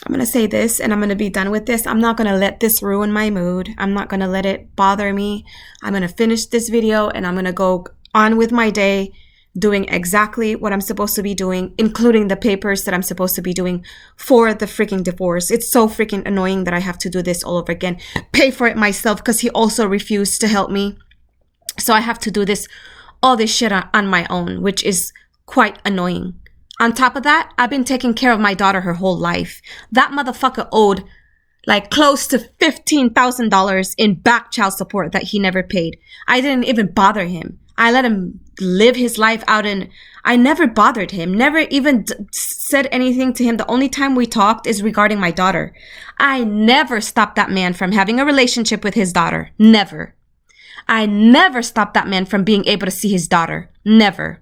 I'm going to say this and I'm going to be done with this. I'm not going to let this ruin my mood. I'm not going to let it bother me. I'm going to finish this video and I'm going to go on with my day doing exactly what I'm supposed to be doing, including the papers that I'm supposed to be doing for the freaking divorce. It's so freaking annoying that I have to do this all over again. Pay for it myself because he also refused to help me. So I have to do all this shit on my own, which is quite annoying. On top of that, I've been taking care of my daughter her whole life. That motherfucker owed like close to $15,000 in back child support that he never paid. I didn't even bother him. I let him live his life out and I never bothered him, never even said anything to him. The only time we talked is regarding my daughter. I never stopped that man from having a relationship with his daughter. Never. I never stopped that man from being able to see his daughter. Never.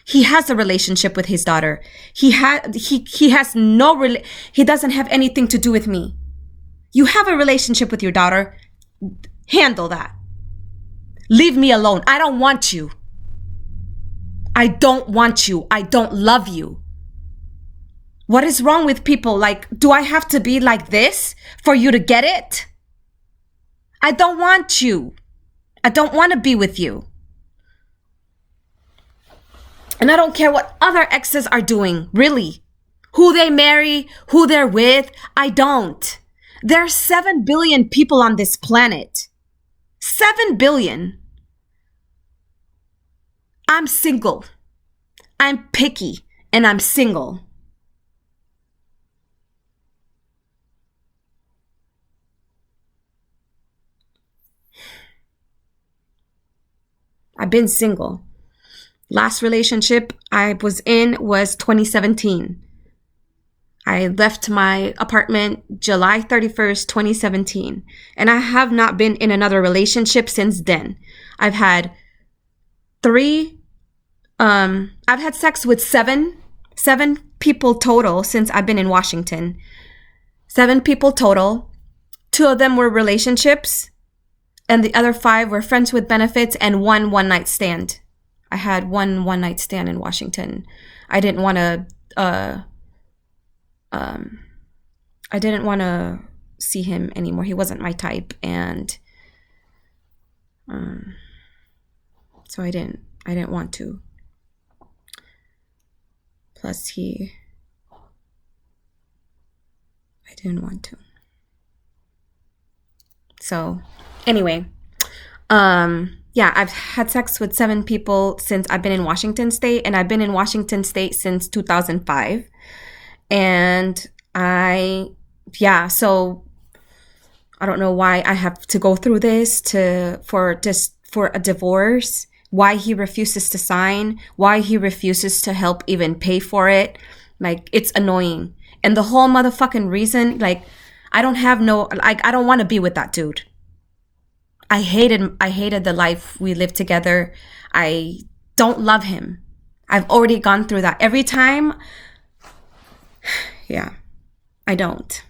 He has a relationship with his daughter. He has no he doesn't have anything to do with me. You have a relationship with your daughter. Handle that. Leave me alone. I don't want you. I don't want you. I don't love you. What is wrong with people? Like, do I have to be like this for you to get it? I don't want you. I don't want to be with you. And I don't care what other exes are doing, really. Who they marry, who they're with, I don't. There are 7 billion people on this planet. 7 billion. I'm single. I'm picky and I'm single. I've been single. Last relationship I was in was 2017. I left my apartment July 31st, 2017. And I have not been in another relationship since then. I've had sex with seven people total since I've been in Washington. 7 people total. 2 of them were relationships. And the other 5 were friends with benefits and one night stand. I had one night stand in Washington. I didn't want to see him anymore. He wasn't my type, and so I didn't want to. Plus I didn't want to. So anyway, yeah, I've had sex with 7 people since I've been in Washington State, and I've been in Washington State since 2005. And so I don't know why I have to go through this for a divorce, why he refuses to sign, why he refuses to help even pay for it. Like, it's annoying. And the whole motherfucking reason, like, I don't want to be with that dude. I hated the life we lived together. I don't love him. I've already gone through that. Every time, yeah, I don't.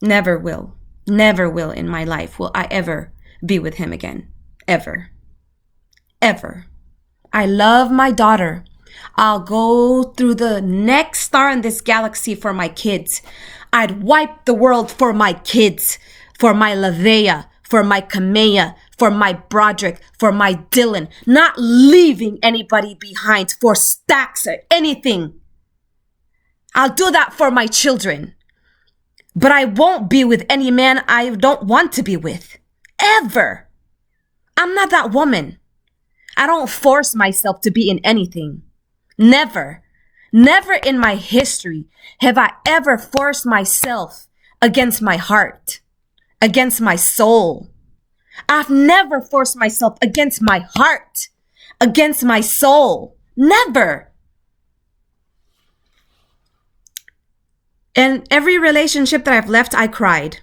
Never will in my life will I ever be with him again. Ever. I love my daughter. I'll go through the next star in this galaxy for my kids. I'd wipe the world for my kids, for my Lavea, for my Kamea, for my Broderick, for my Dylan, not leaving anybody behind for stacks or anything. I'll do that for my children. But I won't be with any man I don't want to be with. Ever. I'm not that woman. I don't force myself to be in anything. Never. Never in my history have I ever forced myself against my heart, against my soul. I've never forced myself against my heart, against my soul. Never. And every relationship that I've left, I cried.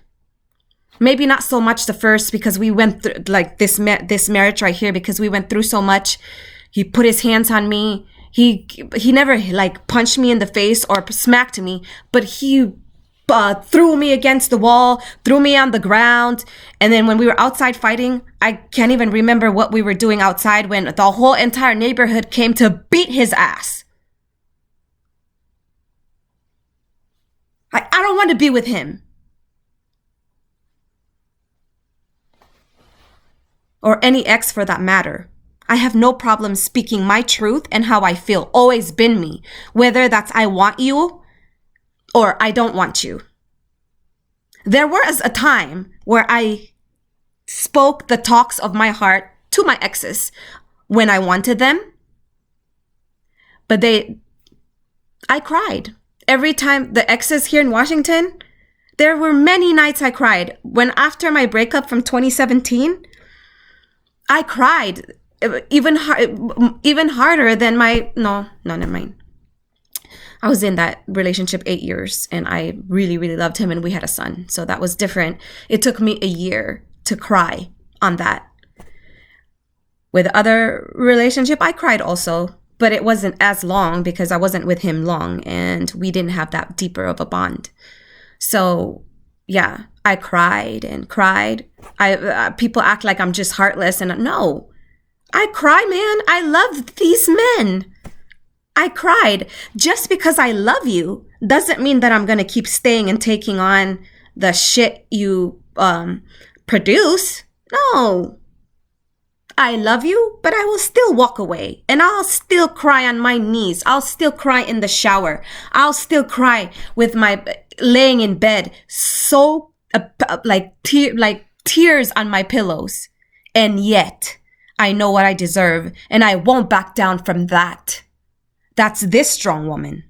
Maybe not so much the first, because we went through, like, this marriage right here, because we went through so much. He put his hands on me. He never, like, punched me in the face or smacked me, but he threw me against the wall, threw me on the ground. And then when we were outside fighting, I can't even remember what we were doing outside when the whole entire neighborhood came to beat his ass. I want to be with him. Or any ex for that matter. I have no problem speaking my truth and how I feel. Always been me. Whether that's I want you or I don't want you. There was a time where I spoke the talks of my heart to my exes when I wanted them. But I cried. Every time the exes here in Washington, there were many nights I cried. When after my breakup from 2017, I cried even harder than never mind. I was in that relationship 8 years and I really, really loved him and we had a son. So that was different. It took me a year to cry on that. With other relationship, I cried also, but it wasn't as long because I wasn't with him long and we didn't have that deeper of a bond. So yeah, I cried and cried. People act like I'm just heartless and no, I cry, man. I love these men. I cried. Just because I love you doesn't mean that I'm going to keep staying and taking on the shit you produce. No. I love you, but I will still walk away and I'll still cry on my knees. I'll still cry in the shower. I'll still cry with my laying in bed. So like tears on my pillows. And yet I know what I deserve and I won't back down from that. That's this strong woman.